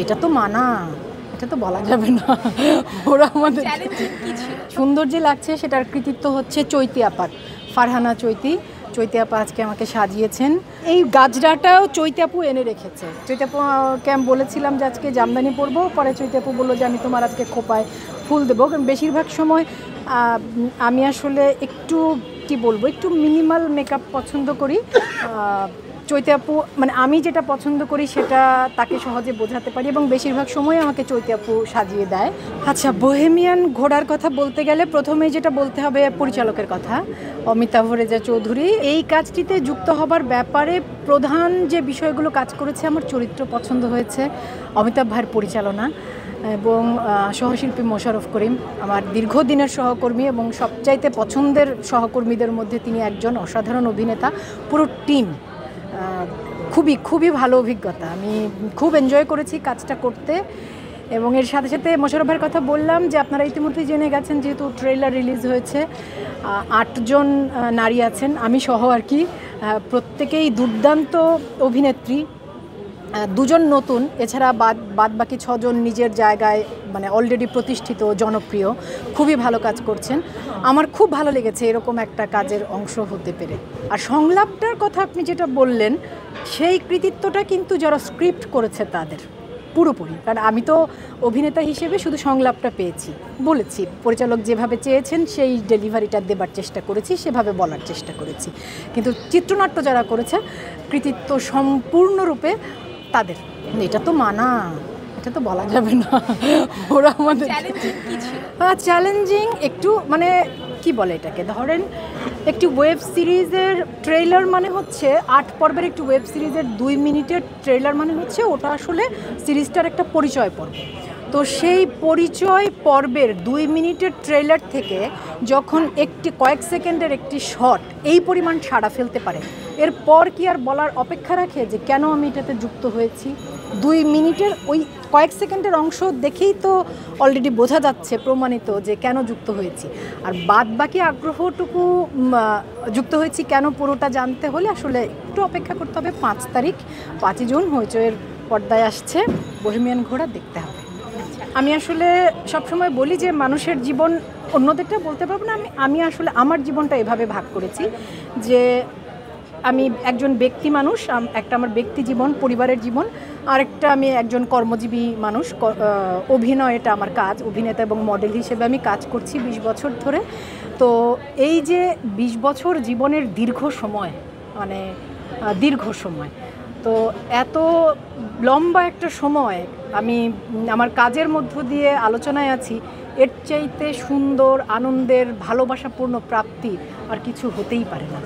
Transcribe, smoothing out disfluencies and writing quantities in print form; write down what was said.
এটা তো মানা, এটা তো বলা যাবে না। ওরা আমাদের সুন্দর যে লাগছে সেটার কৃতিত্ব হচ্ছে চৈতি আপার, ফারহানা চৈতি। চৈতি আপা আজকে আমাকে সাজিয়েছেন। এই গাজরাটাও চৈতি আপু এনে রেখেছে। চৈতি আপুকে আমি বলেছিলাম যে আজকে জামদানি পরবো, পরে চৈতি আপু বললো যে আমি তোমার আজকে খোপায় ফুল দেবো। কারণ বেশিরভাগ সময় আমি আসলে একটু কি বলবো, একটু মিনিমাল মেকআপ পছন্দ করি। চৈতি আপু মানে আমি যেটা পছন্দ করি সেটা তাকে সহজে বোঝাতে পারি এবং বেশিরভাগ সময় আমাকে চৈতি আপু সাজিয়ে দেয়। আচ্ছা, বোহেমিয়ান ঘোড়ার কথা বলতে গেলে প্রথমেই যেটা বলতে হবে পরিচালকের কথা, অমিতাভ রেজা চৌধুরী। এই কাজটিতে যুক্ত হবার ব্যাপারে প্রধান যে বিষয়গুলো কাজ করেছে, আমার চরিত্র পছন্দ হয়েছে, অমিতাভ ভাইয়ের পরিচালনা এবং সহশিল্পী মোশাররফ করিম আমার দীর্ঘদিনের সহকর্মী এবং সবচাইতে পছন্দের সহকর্মীদের মধ্যে তিনি একজন। অসাধারণ অভিনেতা, পুরো টিম খুবই ভালো অভিজ্ঞতা। আমি খুব এনজয় করেছি কাজটা করতে। এবং এর সাথে সাথে মোশাররফ ভাইয়ের কথা বললাম যে আপনারা ইতিমধ্যেই জেনে গেছেন, যেহেতু ট্রেলার রিলিজ হয়েছে, 8 জন নারী আছেন, আমি সহ আর কি। প্রত্যেকেই দুর্দান্ত অভিনেত্রী, 2 জন নতুন, এছাড়া বাদ বাকি 6 জন নিজের জায়গায় মানে অলরেডি প্রতিষ্ঠিত, জনপ্রিয়, খুবই ভালো কাজ করছেন। আমার খুব ভালো লেগেছে এরকম একটা কাজের অংশ হতে পেরে। আর সংলাপটার কথা আপনি যেটা বললেন, সেই কৃতিত্বটা কিন্তু যারা স্ক্রিপ্ট করেছে তাদের পুরোপুরি। কারণ আমি তো অভিনেতা হিসেবে শুধু সংলাপটা পেয়েছি, বলেছি পরিচালক যেভাবে চেয়েছেন সেই ডেলিভারিটা দেবার চেষ্টা করেছি, সেভাবে বলার চেষ্টা করেছি। কিন্তু চিত্রনাট্য যারা করেছে কৃতিত্ব সম্পূর্ণরূপে তাদের। এটা তো মানা, এটা তো বলা যাবে না। ওরা আমাদের চ্যালেঞ্জিং একটু মানে কি বলে এটাকে, ধরেন একটি ওয়েব সিরিজের ট্রেলার মানে হচ্ছে 8 পর্বের একটি ওয়েব সিরিজের 2 মিনিটের ট্রেলার মানে হচ্ছে ওটা আসলে সিরিজটার একটা পরিচয় পর্ব। তো সেই পরিচয় পর্বের 2 মিনিটের ট্রেলার থেকে যখন কয়েক সেকেন্ডের একটি শট এই পরিমাণ সাড়া ফেলতে পারে, এরপর কি আর বলার অপেক্ষা রাখে যে কেন আমি এটাতে যুক্ত হয়েছি? 2 মিনিটের ওই কয়েক সেকেন্ডের অংশ দেখেই তো অলরেডি বোঝা যাচ্ছে, প্রমাণিত যে কেন যুক্ত হয়েছি। আর বাদ বাকি আগ্রহটুকু যুক্ত হয়েছি কেন, পুরোটা জানতে হলে আসলে একটু অপেক্ষা করতে হবে। 5 তারিখ 5 জুন হইচইয়ের পর্দায় আসছে বোহেমিয়ান ঘোড়া, দেখতে হবে। আমি আসলে সবসময় বলি যে মানুষের জীবন অন্যদেরটা বলতে পারবো না, আমি আসলে আমার জীবনটা এভাবে ভাগ করেছি যে আমি একজন ব্যক্তি মানুষ, একটা আমার ব্যক্তি জীবন, পরিবারের জীবন, আরেকটা আমি একজন কর্মজীবী মানুষ। অভিনয় এটা আমার কাজ, অভিনেতা এবং মডেল হিসেবে আমি কাজ করছি 20 বছর ধরে। তো এই যে 20 বছর জীবনের দীর্ঘ সময়, মানে দীর্ঘ সময়, তো এত লম্বা একটা সময় আমি আমার কাজের মধ্য দিয়ে আলোচনায় আছি, এর চাইতে সুন্দর, আনন্দের, ভালোবাসাপূর্ণ প্রাপ্তি আর কিছু হতেই পারে না।